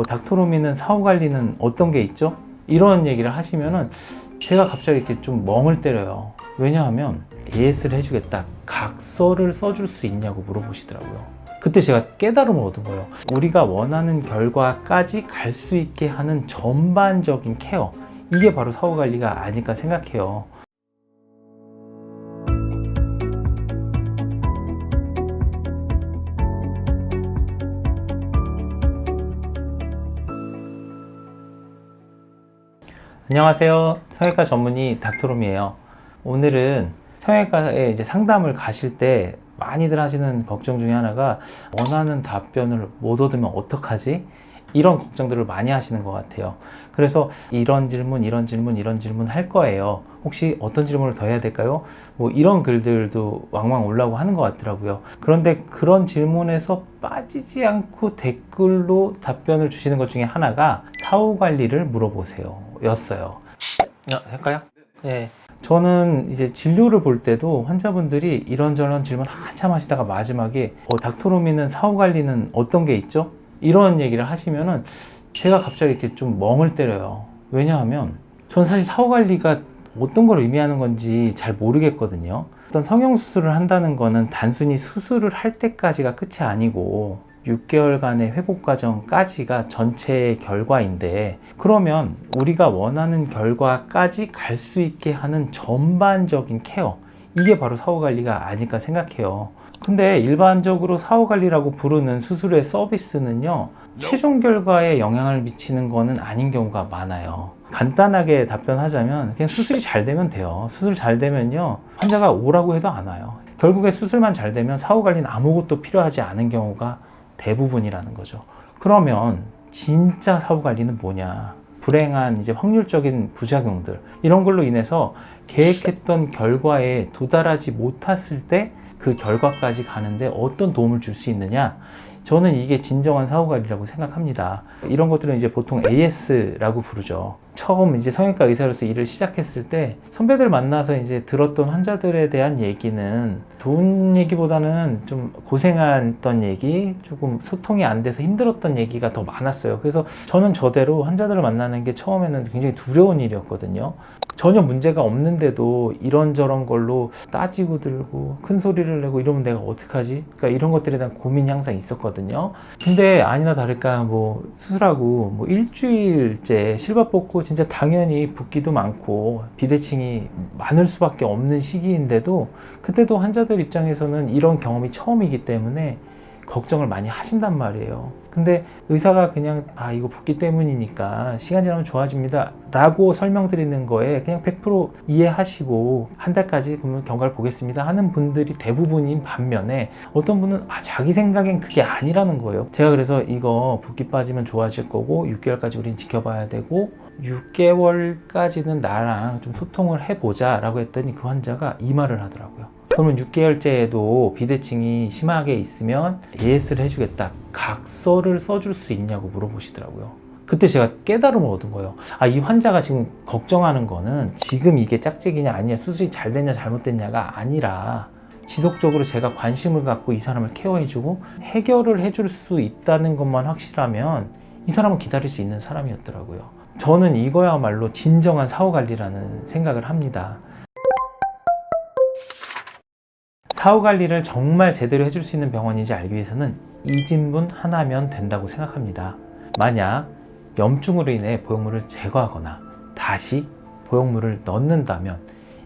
닥터로미는 사후 관리는 어떤 게 있죠? 이런 얘기를 하시면은 제가 갑자기 이렇게 좀 멍을 때려요. 왜냐하면 AS를 해주겠다, 각서를 써줄 수 있냐고 물어보시더라고요. 그때 제가 깨달음을 얻은 거예요. 우리가 원하는 결과까지 갈 수 있게 하는 전반적인 케어, 이게 바로 사후 관리가 아닐까 생각해요. 안녕하세요. 성형외과 전문의 닥터롬이에요. 오늘은 성형외과에 이제 상담을 가실 때 많이들 하시는 걱정 중에 하나가, 원하는 답변을 못 얻으면 어떡하지? 이런 걱정들을 많이 하시는 것 같아요. 그래서 이런 질문 할 거예요. 혹시 어떤 질문을 더 해야 될까요? 이런 글들도 왕왕 올라오고 하는 것 같더라고요. 그런데 그런 질문에서 빠지지 않고 댓글로 답변을 주시는 것 중에 하나가 사후 관리를 물어보세요 였어요. 할까요? 네. 저는 이제 진료를 볼 때도 환자분들이 이런저런 질문 한참 하시다가 마지막에 닥터로미는 사후 관리는 어떤 게 있죠? 이런 얘기를 하시면은 제가 갑자기 이렇게 좀 멍을 때려요. 왜냐하면 전 사실 사후 관리가 어떤 걸 의미하는 건지 잘 모르겠거든요. 어떤 성형수술을 한다는 거는 단순히 수술을 할 때까지가 끝이 아니고 6개월간의 회복 과정까지가 전체의 결과인데, 그러면 우리가 원하는 결과까지 갈 수 있게 하는 전반적인 케어, 이게 바로 사후 관리가 아닐까 생각해요. 근데 일반적으로 사후 관리라고 부르는 수술의 서비스는요, 최종 결과에 영향을 미치는 거는 아닌 경우가 많아요. 간단하게 답변하자면 그냥 수술이 잘 되면 돼요. 수술 잘 되면요, 환자가 오라고 해도 안 와요. 결국에 수술만 잘 되면 사후 관리는 아무것도 필요하지 않은 경우가 대부분이라는 거죠. 그러면 진짜 사후 관리는 뭐냐? 불행한 이제 확률적인 부작용들, 이런 걸로 인해서 계획했던 결과에 도달하지 못했을 때 그 결과까지 가는데 어떤 도움을 줄 수 있느냐? 저는 이게 진정한 사후 관리라고 생각합니다. 이런 것들은 이제 보통 AS라고 부르죠. 처음 이제 성형외과 의사로서 일을 시작했을 때 선배들 만나서 이제 들었던 환자들에 대한 얘기는 좋은 얘기보다는 좀 고생했던 얘기, 조금 소통이 안 돼서 힘들었던 얘기가 더 많았어요. 그래서 저는 저대로 환자들을 만나는 게 처음에는 굉장히 두려운 일이었거든요. 전혀 문제가 없는데도 이런저런 걸로 따지고 들고 큰 소리를 내고 이러면 내가 어떡하지? 그러니까 이런 것들에 대한 고민이 항상 있었거든요. 근데 아니나 다를까 수술하고 일주일째 실밥 뽑고 진짜 당연히 붓기도 많고 비대칭이 많을 수밖에 없는 시기인데도, 그때도 환자들 입장에서는 이런 경험이 처음이기 때문에 걱정을 많이 하신단 말이에요. 근데 의사가 그냥 이거 붓기 때문이니까 시간 지나면 좋아집니다 라고 설명드리는 거에 그냥 100% 이해하시고 한 달까지 그러면 경과를 보겠습니다 하는 분들이 대부분인 반면에, 어떤 분은 자기 생각엔 그게 아니라는 거예요. 제가 그래서 이거 붓기 빠지면 좋아질 거고 6개월까지 우린 지켜봐야 되고 6개월까지는 나랑 좀 소통을 해보자 라고 했더니 그 환자가 이 말을 하더라고요. 그러면 6개월째에도 비대칭이 심하게 있으면 AS를 해주겠다, 각서를 써줄 수 있냐고 물어보시더라고요. 그때 제가 깨달음을 얻은 거예요. 이 환자가 지금 걱정하는 거는 지금 이게 짝짝이냐 아니냐, 수술이 잘 됐냐 잘못됐냐가 아니라 지속적으로 제가 관심을 갖고 이 사람을 케어해주고 해결을 해줄 수 있다는 것만 확실하면 이 사람은 기다릴 수 있는 사람이었더라고요. 저는 이거야말로 진정한 사후 관리라는 생각을 합니다. 사후 관리를 정말 제대로 해줄 수 있는 병원인지 알기 위해서는 이 질문 하나면 된다고 생각합니다. 만약 염증으로 인해 보형물을 제거하거나 다시 보형물을 넣는다면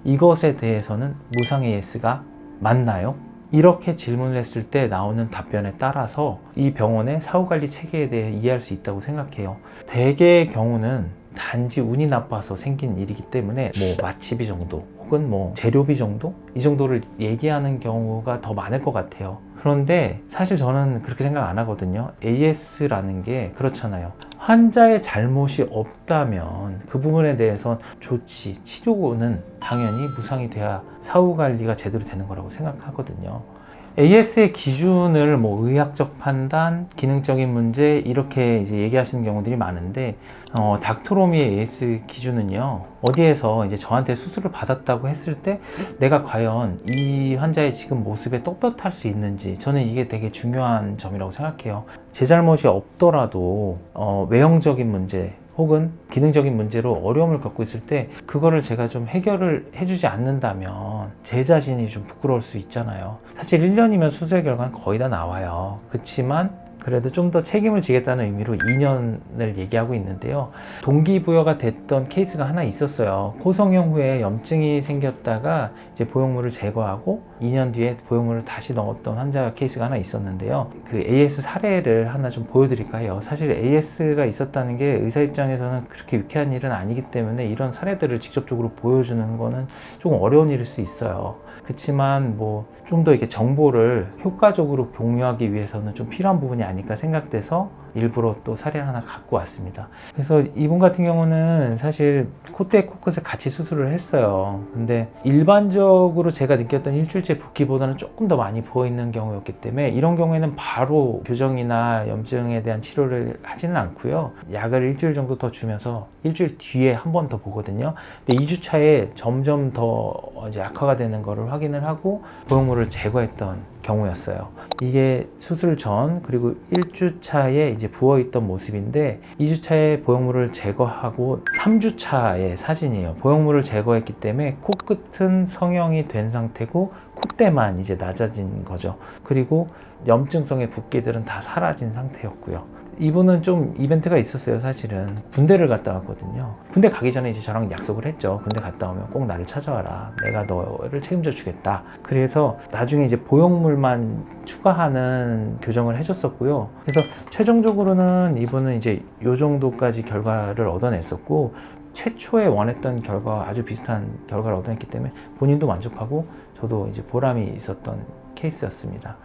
이것에 대해서는 무상 AS가 맞나요? 이렇게 질문을 했을 때 나오는 답변에 따라서 이 병원의 사후 관리 체계에 대해 이해할 수 있다고 생각해요. 대개의 경우는 단지 운이 나빠서 생긴 일이기 때문에 마취비 정도 혹은 재료비 정도? 이 정도를 얘기하는 경우가 더 많을 것 같아요. 그런데 사실 저는 그렇게 생각 안 하거든요. AS라는 게 그렇잖아요. 환자의 잘못이 없다면 그 부분에 대해서 조치, 치료는 당연히 무상이 돼야 사후 관리가 제대로 되는 거라고 생각하거든요. AS의 기준을 뭐 의학적 판단, 기능적인 문제 이렇게 이제 얘기하시는 경우들이 많은데 닥터로미의 AS 기준은요, 어디에서 이제 저한테 수술을 받았다고 했을 때 내가 과연 이 환자의 지금 모습에 떳떳할 수 있는지, 저는 이게 되게 중요한 점이라고 생각해요. 제 잘못이 없더라도 외형적인 문제 혹은 기능적인 문제로 어려움을 겪고 있을 때 그거를 제가 좀 해결을 해주지 않는다면 제 자신이 좀 부끄러울 수 있잖아요. 사실 1년이면 수술 결과는 거의 다 나와요. 그렇지만 그래도 좀 더 책임을 지겠다는 의미로 2년을 얘기하고 있는데요. 동기부여가 됐던 케이스가 하나 있었어요. 코성형 후에 염증이 생겼다가 이제 보형물을 제거하고 2년 뒤에 보형물을 다시 넣었던 환자 케이스가 하나 있었는데요. 그 AS 사례를 하나 좀 보여드릴까 해요. 사실 AS가 있었다는 게 의사 입장에서는 그렇게 유쾌한 일은 아니기 때문에 이런 사례들을 직접적으로 보여주는 거는 조금 어려운 일일 수 있어요. 그렇지만 뭐 좀 더 이렇게 정보를 효과적으로 공유하기 위해서는 좀 필요한 부분이 아닐까 생각돼서 일부러 또 사례를 하나 갖고 왔습니다. 그래서 이분 같은 경우는 사실 콧대 코끝을 같이 수술을 했어요. 근데 일반적으로 제가 느꼈던 일주일째 붓기보다는 조금 더 많이 부어있는 경우였기 때문에 이런 경우에는 바로 교정이나 염증에 대한 치료를 하지는 않고요. 약을 일주일 정도 더 주면서 일주일 뒤에 한 번 더 보거든요. 근데 2주 차에 점점 더 이제 악화가 되는 거를 확인을 하고 보형물을 제거했던 경우였어요. 이게 수술 전 그리고 1주 차에 이제 부어있던 모습인데 2주 차에 보형물을 제거하고 3주 차의 사진이에요. 보형물을 제거했기 때문에 코끝은 성형이 된 상태고 콧대만 이제 낮아진 거죠. 그리고 염증성의 붓기들은 다 사라진 상태였고요. 이분은 좀 이벤트가 있었어요. 사실은 군대를 갔다 왔거든요. 군대 가기 전에 이제 저랑 약속을 했죠. 군대 갔다 오면 꼭 나를 찾아와라, 내가 너를 책임져 주겠다. 그래서 나중에 이제 보형물만 추가하는 교정을 해줬었고요. 그래서 최종적으로는 이분은 이제 요 정도까지 결과를 얻어냈었고, 최초에 원했던 결과와 아주 비슷한 결과를 얻어냈기 때문에 본인도 만족하고 저도 이제 보람이 있었던 케이스였습니다.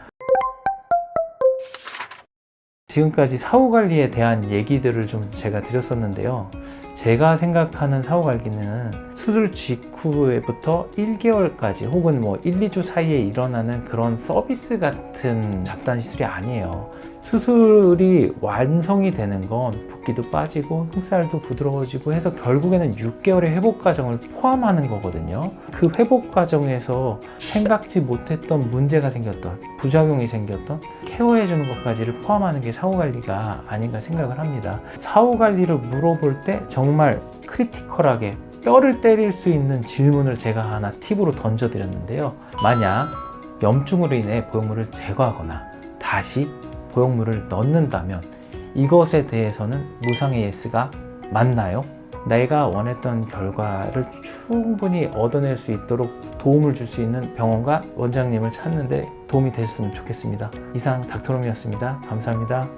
지금까지 사후관리에 대한 얘기들을 좀 제가 드렸었는데요. 제가 생각하는 사후관리는 수술 직후부터 1개월까지 혹은 뭐 1, 2주 사이에 일어나는 그런 서비스 같은 잡다한 시술이 아니에요. 수술이 완성이 되는 건 붓기도 빠지고 흑살도 부드러워지고 해서 결국에는 6개월의 회복 과정을 포함하는 거거든요. 그 회복 과정에서 생각지 못했던 문제가 생겼던, 부작용이 생겼던 케어해주는 것까지를 포함하는 게 사후관리가 아닌가 생각을 합니다. 사후관리를 물어볼 때 정말 크리티컬하게 뼈를 때릴 수 있는 질문을 제가 하나 팁으로 던져드렸는데요. 만약 염증으로 인해 보형물을 제거하거나 다시 보형물을 넣는다면 이것에 대해서는 무상 AS가 맞나요? 내가 원했던 결과를 충분히 얻어낼 수 있도록 도움을 줄 수 있는 병원과 원장님을 찾는 데 도움이 되셨으면 좋겠습니다. 이상 닥터롬이었습니다. 감사합니다.